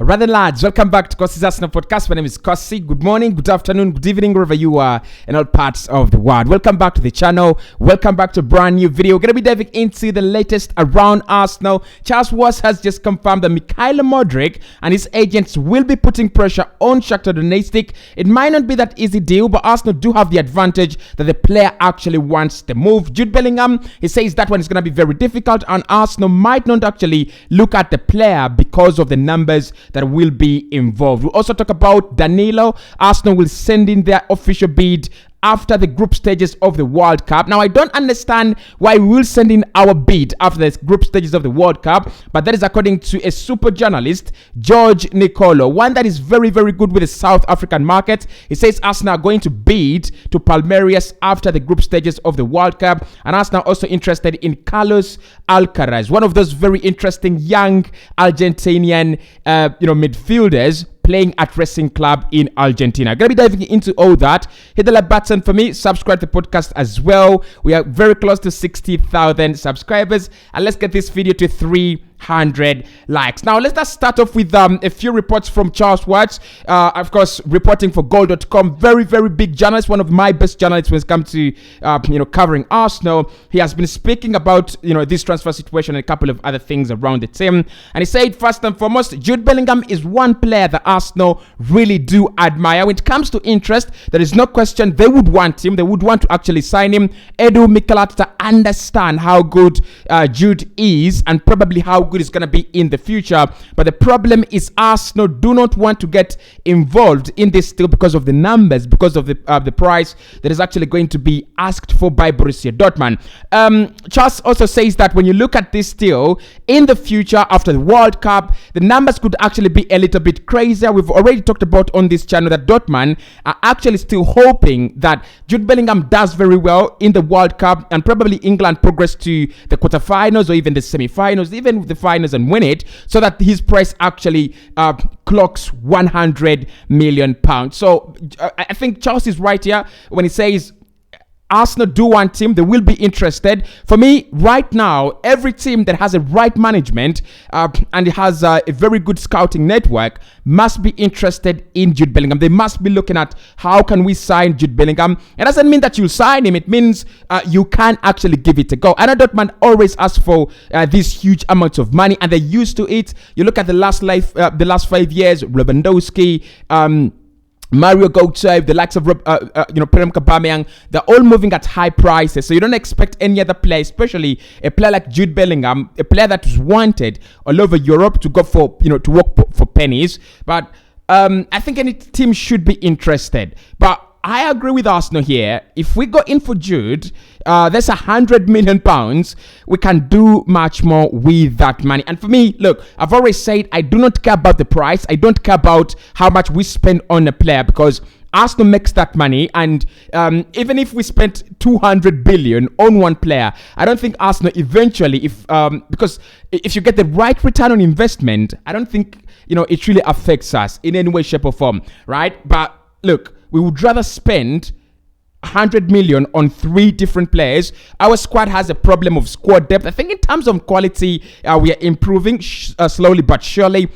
Rather lads, welcome back to Cossy's Arsenal podcast. My name is Cossy. Good morning, good afternoon, good evening, wherever you are in all parts of the world. Welcome back to the channel. Welcome back to a brand new video. We're going to be diving into the latest around Arsenal. Charles Watts has just confirmed that Mikhail Modric and his agents will be putting pressure on Shakhtar Donetsk. It might not be that easy deal, but Arsenal do have the advantage that the player actually wants the move. Jude Bellingham, he says that one is going to be very difficult, and Arsenal might not actually look at the player because of the numbers that will be involved. We'll also talk about Danillo. Arsenal will send in their official bid after the group stages of the World Cup. Now, I don't understand why we will send in our bid after the group stages of the World Cup, but that is according to a super journalist, George Nicolo, one that is very, very good with the South African market. He says Arsenal are going to bid to Palmeiras after the group stages of the World Cup, and Arsenal also interested in Carlos Alcaraz, one of those very interesting young Argentinian midfielders playing at Racing Club in Argentina. Gonna be diving into all that. Hit the like button for me, subscribe to the podcast as well. We are very close to 60,000 subscribers, and let's get this video to 300 likes. Now, let's just start off with a few reports from Charles Watts, of course, reporting for goal.com. Very, very big journalist, one of my best journalists when it comes to, covering Arsenal. He has been speaking about, this transfer situation and a couple of other things around the team. And he said, first and foremost, Jude Bellingham is one player that Arsenal really do admire. When it comes to interest, there is no question they would want him. They would want to actually sign him. Edu Mikel Arteta understand how good Jude is and probably how good it's going to be in the future. But the problem is Arsenal do not want to get involved in this deal because of the numbers, because of the price that is actually going to be asked for by Borussia Dortmund. Charles also says that when you look at this deal in the future after the World Cup, the numbers could actually be a little bit crazy. We've already talked about on this channel that Dortmund are actually still hoping that Jude Bellingham does very well in the World Cup and probably England progress to the quarterfinals or even the semi-finals, even the finals, and win it, so that his price actually clocks £100 million. So I think Charles is right here when he says Arsenal do want him. They will be interested. For me, right now, every team that has a right management and it has a very good scouting network must be interested in Jude Bellingham. They must be looking at how can we sign Jude Bellingham. It doesn't mean that you'll sign him. It means you can actually give it a go. I know Dortmund always ask for these huge amounts of money, and they're used to it. You look at the last 5 years, Lewandowski, Mario Götze, the likes of Pierre-Emerick Aubameyang, they're all moving at high prices. So you don't expect any other player, especially a player like Jude Bellingham, a player that is wanted all over Europe, to go for, to work for pennies. But I think any team should be interested. But I agree with Arsenal here. If we go in for Jude, there's £100 million. We can do much more with that money. And for me, look, I've always said I do not care about the price. I don't care about how much we spend on a player, because Arsenal makes that money. And even if we spent 200 billion on one player, I don't think Arsenal eventually, because if you get the right return on investment, I don't think it really affects us in any way, shape, or form, right? But look, we would rather spend 100 million on 3 different players. Our squad has a problem of squad depth. I think in terms of quality, we are improving slowly but surely.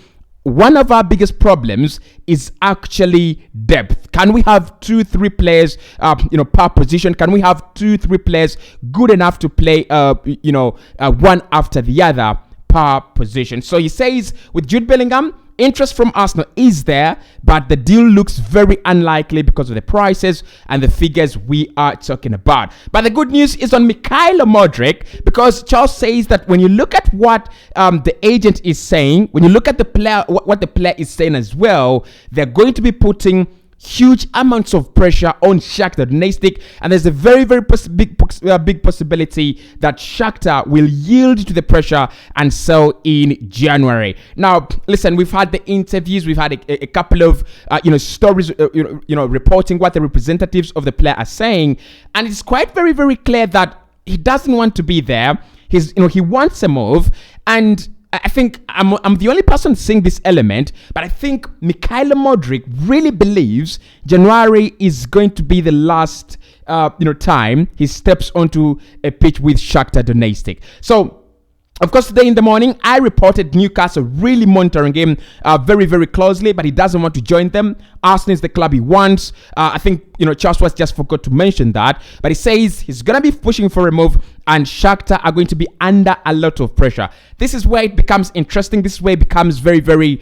One of our biggest problems is actually depth. Can we have 2-3 players, per position? Can we have 2-3 players good enough to play, one after the other per position? So he says with Jude Bellingham, interest from Arsenal is there, but the deal looks very unlikely because of the prices and the figures we are talking about. But the good news is on Mikhail Modric, because Charles says that when you look at what the agent is saying, when you look at the player, what the player is saying as well, they're going to be putting huge amounts of pressure on Shakhtar Donetsk, and there's a very, very big possibility that Shakhtar will yield to the pressure and sell in January. Now, listen, we've had the interviews, we've had a couple of stories, reporting what the representatives of the player are saying, and it's quite very, very clear that he doesn't want to be there. He wants a move, and I think I'm the only person seeing this element, but I think Mikhail Modric really believes January is going to be the last time he steps onto a pitch with Shakhtar Donetsk. So Of course, today in the morning, I reported Newcastle really monitoring him very, very closely, but he doesn't want to join them. Arsenal is the club he wants. I think, Charles West just forgot to mention that, but he says he's going to be pushing for a move, and Shakhtar are going to be under a lot of pressure. This is where it becomes interesting. This is where it becomes very, very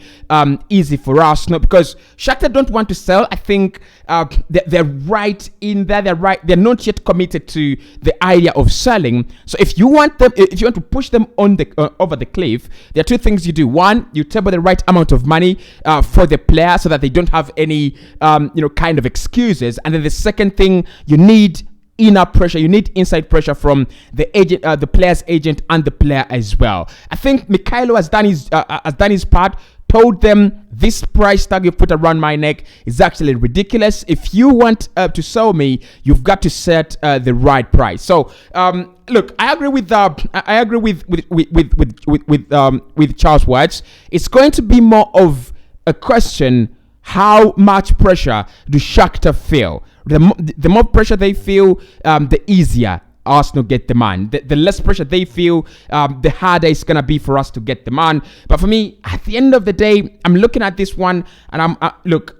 easy for Arsenal, because Shakhtar don't want to sell. I think they're right in there. They're not yet committed to the idea of selling. So if you want to push them on over the cliff, there are two things you do. One, you table the right amount of money for the player so that they don't have any kind of excuses. And then the second thing, you need inner pressure. You need inside pressure from the agent, the player's agent, and the player as well. I think Mikhailo has done his part. Told them, this price tag you put around my neck is actually ridiculous. If you want to sell me, you've got to set the right price. So look, I agree with Charles Watts. It's going to be more of a question: how much pressure do Shakhtar feel? The more pressure they feel, the easier Arsenal get the man. The less pressure they feel, the harder it's going to be for us to get the man. But for me, at the end of the day, I'm looking at this one, and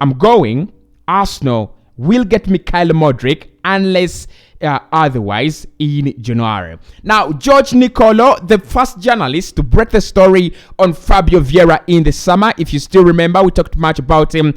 I'm going Arsenal will get Mikhailo Modric unless otherwise in January. Now, George Nicolo, the first journalist to break the story on Fabio Vieira in the summer, if you still remember, we talked much about him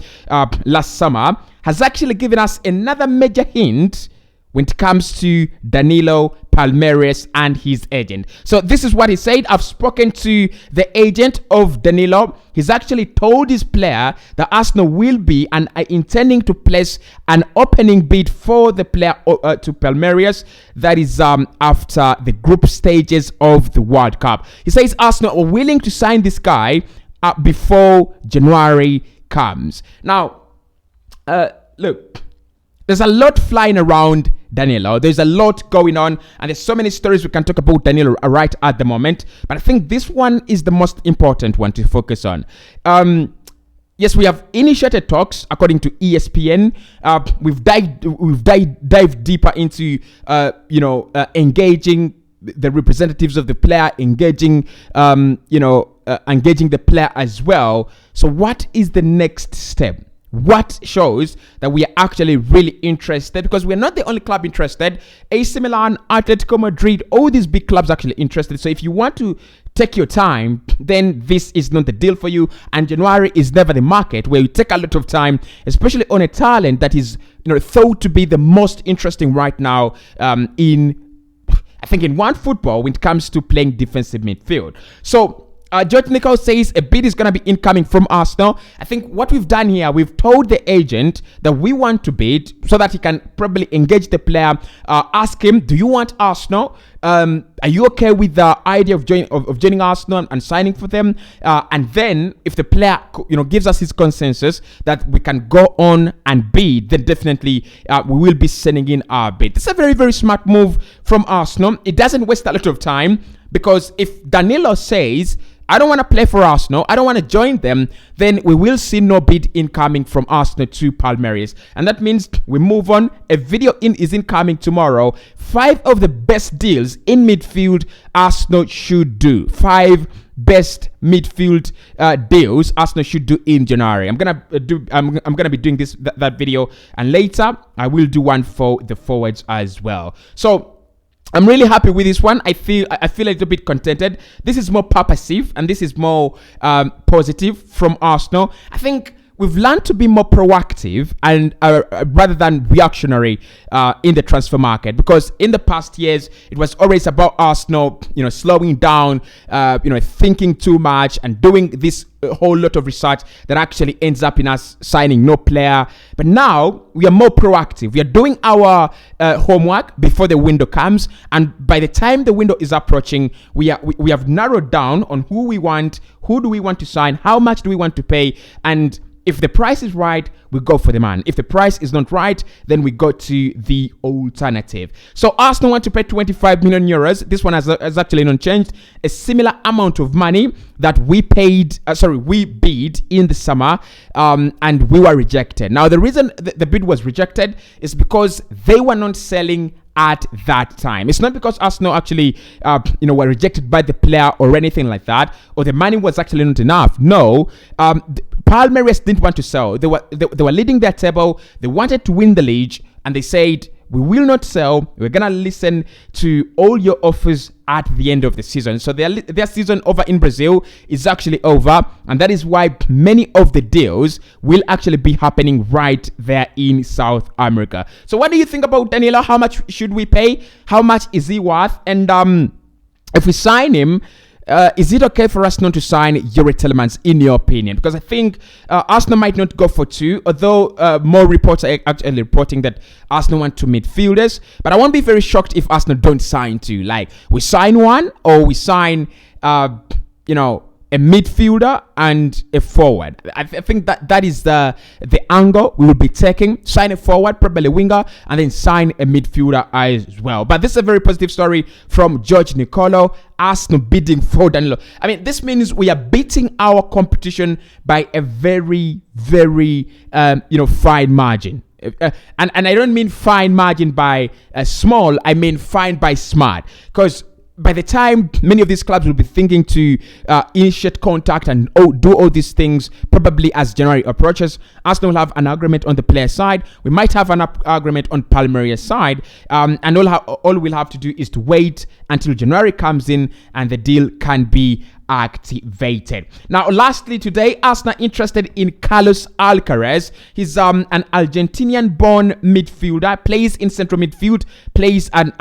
last summer, has actually given us another major hint when it comes to Danillo, Palmeiras, and his agent. So this is what he said. I've spoken to the agent of Danillo. He's actually told his player that Arsenal will be and are intending to place an opening bid for the player to Palmeiras. That is after the group stages of the World Cup. He says Arsenal are willing to sign this guy before January comes. Now, look, there's a lot flying around Danilo. There's a lot going on, and there's so many stories we can talk about Danilo right at the moment. But I think this one is the most important one to focus on. Yes, we have initiated talks according to ESPN. We've dived deeper into engaging the representatives of the player, engaging the player as well. So what is the next step? What shows that we are actually really interested? Because we're not the only club interested. AC Milan, Atletico Madrid, all these big clubs actually interested. So if you want to take your time, then this is not the deal for you. And January is never the market where you take a lot of time, especially on a talent that is thought to be the most interesting right now in one football when it comes to playing defensive midfield. So George Nichols says a bid is going to be incoming from Arsenal. I think what we've done here, we've told the agent that we want to bid so that he can probably engage the player, ask him, do you want Arsenal? Are you okay with the idea of joining Arsenal and signing for them? And then if the player gives us his consensus that we can go on and bid, then definitely we will be sending in our bid. It's a very, very smart move from Arsenal. It doesn't waste a lot of time, because if Danilo says, I don't want to play for Arsenal, I don't want to join them, then we will see no bid incoming from Arsenal to Palmeiras. And that means we move on. A video is incoming tomorrow. 5 of the best deals in midfield Arsenal should do. 5 best midfield deals Arsenal should do in January. I'm gonna be doing that video, and later I will do one for the forwards as well. So I'm really happy with this one. I feel a little bit contented. This is more purposive, and this is more positive from Arsenal. I think we've learned to be more proactive and rather than reactionary in the transfer market, because in the past years it was always about Arsenal, slowing down, thinking too much and doing this whole lot of research that actually ends up in us signing no player. But now we are more proactive. We are doing our homework before the window comes, and by the time the window is approaching, we have narrowed down on who we want, who do we want to sign, how much do we want to pay, and if the price is right, we go for the man. If the price is not right, then we go to the alternative. So Arsenal want to pay 25 million euros. This one has actually not changed. A similar amount of money that we bid in the summer, and we were rejected. Now, the reason the bid was rejected is because they were not selling at that time. It's not because Arsenal actually, were rejected by the player or anything like that, or the money was actually not enough. No, Palmeiras didn't want to sell. They were leading their table. They wanted to win the league, and they said, we will not sell. We're going to listen to all your offers at the end of the season. So their season over in Brazil is actually over. And that is why many of the deals will actually be happening right there in South America. So what do you think about Danillo? How much should we pay? How much is he worth? And if we sign him, is it okay for us not to sign Yuri Telemans, in your opinion? Because I think Arsenal might not go for 2, although more reports are actually reporting that Arsenal want 2 midfielders. But I won't be very shocked if Arsenal don't sign 2. Like, we sign 1, or we sign, a midfielder and a forward. I think that is the angle we will be taking. Sign a forward, probably a winger, and then sign a midfielder as well. But this is a very positive story from George Nicolo. Arsenal bidding for Danilo. I mean, this means we are beating our competition by a very, very, fine margin. And I don't mean fine margin by small. I mean fine by smart. Because by the time many of these clubs will be thinking to initiate contact and do all these things, probably as January approaches, Arsenal will have an agreement on the player side. We might have an agreement on Palmeiras side, and all we'll have to do is to wait until January comes in and the deal can be activated. Now, lastly today, Arsenal interested in Carlos Alcaraz. He's an Argentinian-born midfielder, plays in central midfield, plays at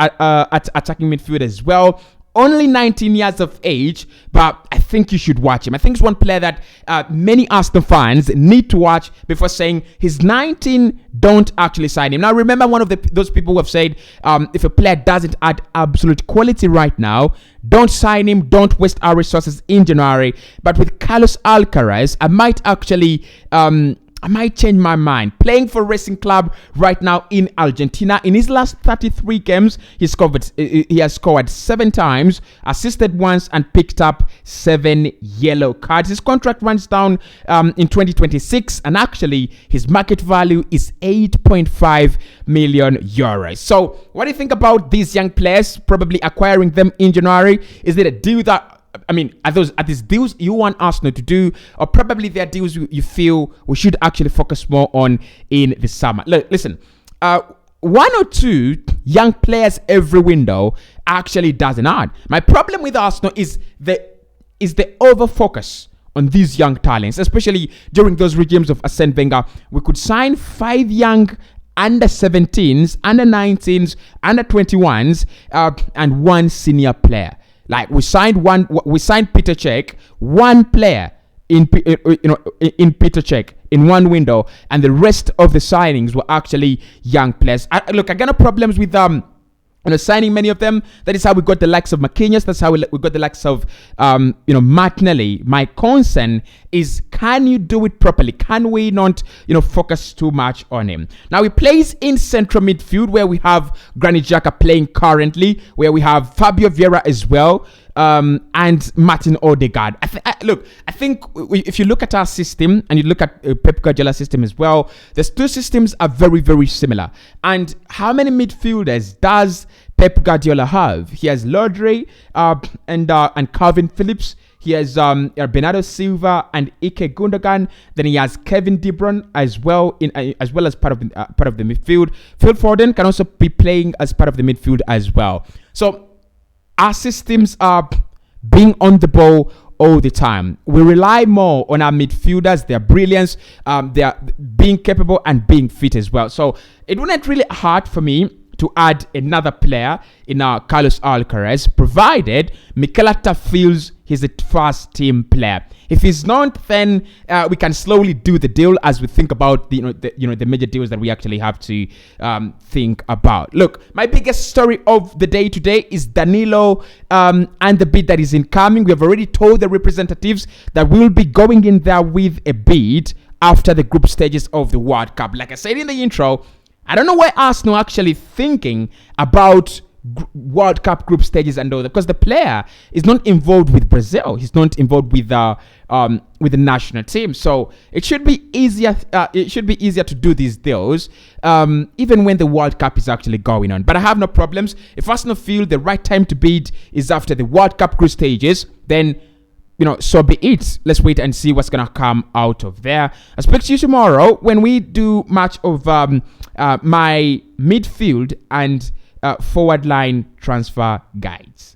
attacking midfield as well. Only 19 years of age, but I think you should watch him. I think he's one player that many Arsenal fans need to watch before saying he's 19, don't actually sign him. Now, remember one of those people who have said if a player doesn't add absolute quality right now, don't sign him, don't waste our resources in January. But with Carlos Alcaraz, I might actually I might change my mind. Playing for Racing Club right now in Argentina. In his last 33 games, he has scored 7 times, assisted once, and picked up 7 yellow cards. His contract runs down in 2026, and actually his market value is 8.5 million euros. So what do you think about these young players? Probably acquiring them in January. Is it a deal that, are these deals you want Arsenal to do, or probably they're deals you feel we should actually focus more on in the summer? Look, listen, 1 or 2 young players every window actually doesn't add. My problem with Arsenal is the over focus on these young talents, especially during those regimes of Arsene Wenger. We could sign 5 young under 17s, under 19s, under 21s, and 1 senior player. Like we signed Peter Cech, 1 player in Peter Cech in 1 window, and the rest of the signings were actually young players. I got no problems with signing many of them. That is how we got the likes of Marquinhos. That's how we got the likes of Martinelli. My concern is, can you do it properly? Can we not focus too much on him? Now he plays in central midfield, where we have Granit Xhaka playing currently, where we have Fabio Vieira as well, and Martin Odegaard. I think if you look at our system and you look at Pep Guardiola's system as well, these 2 systems are very, very similar. And how many midfielders does Pep Guardiola have? He has Rodri and Calvin Phillips. He has Bernardo Silva and Ike Gundogan. Then he has Kevin De Bruyne as well as part of the midfield. Phil Foden can also be playing as part of the midfield as well. So our systems are being on the ball all the time. We rely more on our midfielders, their brilliance, their being capable and being fit as well. So it wouldn't really hard for me to add another player in our Carlos Alcaraz, provided Mikel Arteta feels he's a first team player. If he's not, then we can slowly do the deal as we think about the major deals that we actually have to think about. Look, my biggest story of the day today is Danilo and the bid that is incoming. We have already told the representatives that we will be going in there with a bid after the group stages of the World Cup. Like I said in the intro, I don't know why Arsenal actually thinking about World Cup group stages and all that, because the player is not involved with Brazil. He's not involved with the national team. So it should be easier. It should be easier to do these deals, even when the World Cup is actually going on. But I have no problems. If Arsenal feel the right time to bid is after the World Cup group stages, then so be it. Let's wait and see what's gonna come out of there. I'll speak to you tomorrow when we do much of my midfield and forward line transfer guides.